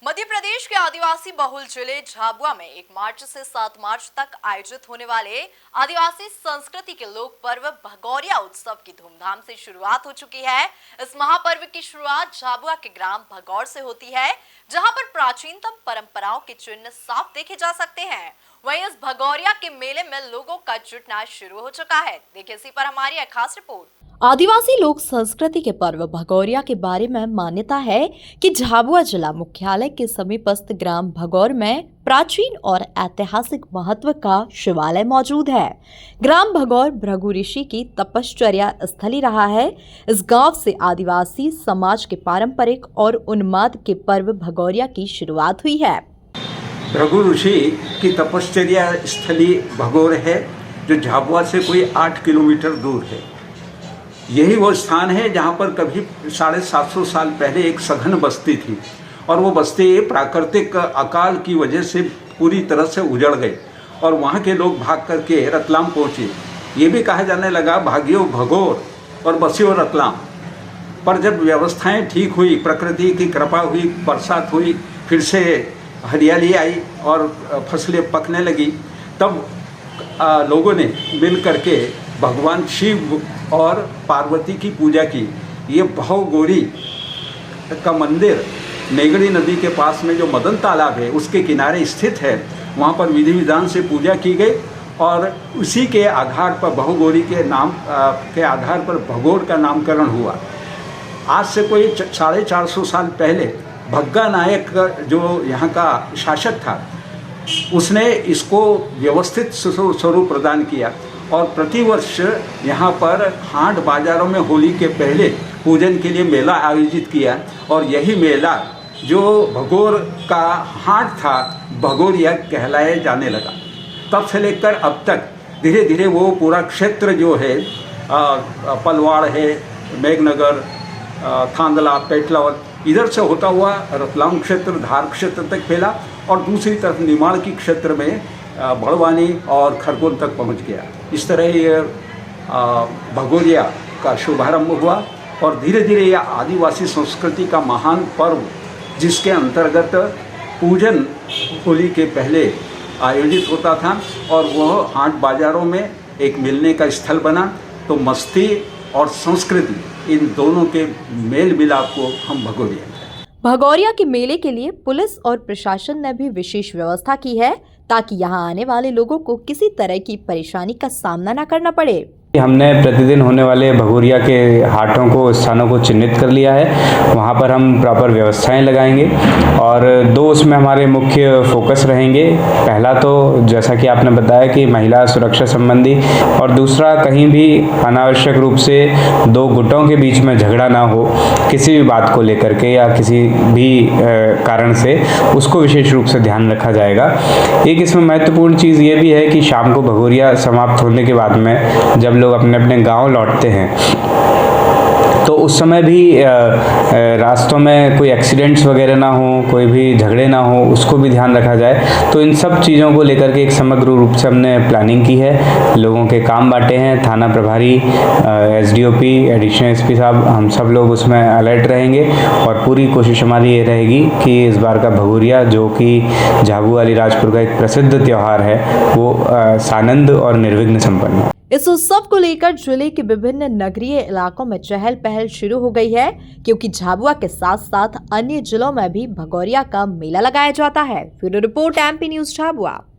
मध्य प्रदेश के आदिवासी बहुल जिले झाबुआ में 1 मार्च से 7 मार्च तक आयोजित होने वाले आदिवासी संस्कृति के लोक पर्व भगौरिया उत्सव की धूमधाम से शुरुआत हो चुकी है। इस महापर्व की शुरुआत झाबुआ के ग्राम भगौर से होती है, जहां पर प्राचीनतम परंपराओं के चिन्ह साफ देखे जा सकते हैं। वहीं इस भगौरिया के मेले में लोगों का जुटना शुरू हो चुका है। देखिए इसी पर हमारी एक खास रिपोर्ट। आदिवासी लोक संस्कृति के पर्व भगौरिया के बारे में मान्यता है कि झाबुआ जिला मुख्यालय के समीपस्थ ग्राम भगौर में प्राचीन और ऐतिहासिक महत्व का शिवालय मौजूद है। ग्राम भगौर भृगु ऋषि की तपश्चर्या स्थली रहा है। इस गांव से आदिवासी समाज के पारंपरिक और उन्माद के पर्व भगौरिया की शुरुआत हुई है। भृगु ऋषि की तपश्चर्या स्थली भगौर है, जो झाबुआ से कोई 8 किलोमीटर दूर है। यही वो स्थान है जहाँ पर कभी 750 साल पहले एक सघन बस्ती थी और वो बस्ती प्राकृतिक अकाल की वजह से पूरी तरह से उजड़ गई और वहाँ के लोग भाग करके रतलाम पहुँचे। ये भी कहा जाने लगा भागियो भगौर और बसियो रतलाम। पर जब व्यवस्थाएं ठीक हुई, प्रकृति की कृपा हुई, बरसात हुई, फिर से हरियाली आई और फसलें पकने लगी, तब लोगों ने मिल करके भगवान शिव और पार्वती की पूजा की। ये भवगौरी का मंदिर नेगड़ी नदी के पास में जो मदन तालाब है उसके किनारे स्थित है। वहाँ पर विधि विधान से पूजा की गई और उसी के आधार पर भवगौरी के नाम के आधार पर भगौर का नामकरण हुआ। आज से कोई 450 साल पहले भग्गा नायक जो यहाँ का शासक था, उसने इसको व्यवस्थित स्वरूप प्रदान किया और प्रतिवर्ष यहाँ पर हाट बाज़ारों में होली के पहले पूजन के लिए मेला आयोजित किया और यही मेला जो भगौर का हाट था, भगौरिया कहलाए जाने लगा। तब से लेकर अब तक धीरे धीरे वो पूरा क्षेत्र जो है, पलवाड़ है, मेघनगर, थांदला, पेटलावत, इधर से होता हुआ रतलाम क्षेत्र, धार क्षेत्र तक फैला और दूसरी तरफ निमाड़ की क्षेत्र में बड़वानी और खरगोन तक पहुंच गया। इस तरह ये भगौरिया का शुभारंभ हुआ और धीरे धीरे यह आदिवासी संस्कृति का महान पर्व, जिसके अंतर्गत पूजन होली के पहले आयोजित होता था और वह हाट बाज़ारों में एक मिलने का स्थल बना, तो मस्ती और संस्कृति इन दोनों के मेल मिलाप को हम भगौरिया। भगौरिया के मेले के लिए पुलिस और प्रशासन ने भी विशेष व्यवस्था की है ताकि यहां आने वाले लोगों को किसी तरह की परेशानी का सामना न करना पड़े। हमने प्रतिदिन होने वाले भगौरिया के हाटों को, स्थानों को चिन्हित कर लिया है। वहाँ पर हम प्रॉपर व्यवस्थाएं लगाएंगे और 2 उसमें हमारे मुख्य फोकस रहेंगे। पहला तो जैसा कि आपने बताया कि महिला सुरक्षा संबंधी, और दूसरा कहीं भी अनावश्यक रूप से 2 गुटों के बीच में झगड़ा ना हो किसी भी बात को लेकर के या किसी भी कारण से, उसको विशेष रूप से ध्यान रखा जाएगा। एक इसमें महत्वपूर्ण चीज़ ये भी है कि शाम को भगौरिया समाप्त होने के बाद में जब लोग अपने अपने गांव लौटते हैं तो उस समय भी रास्तों में कोई एक्सीडेंट्स वगैरह ना हो, कोई भी झगड़े ना हो, उसको भी ध्यान रखा जाए। तो इन सब चीज़ों को लेकर के एक समग्र रूप से हमने प्लानिंग की है। लोगों के काम बांटे हैं, थाना प्रभारी, एसडीओपी, एडिशनल एसपी साहब, हम सब लोग उसमें अलर्ट रहेंगे और पूरी कोशिश हमारी ये रहेगी कि इस बार का भगौरिया, जो कि झाबुआ अलीराजपुर का एक प्रसिद्ध त्यौहार है, वो सानंद और निर्विघ्न संपन्न हो। इस उत्सव को लेकर जिले के विभिन्न नगरीय इलाकों में चहल पहल शुरू हो गई है, क्योंकि झाबुआ के साथ साथ अन्य जिलों में भी भगौरिया का मेला लगाया जाता है। Bureau report, MP news Jhabua.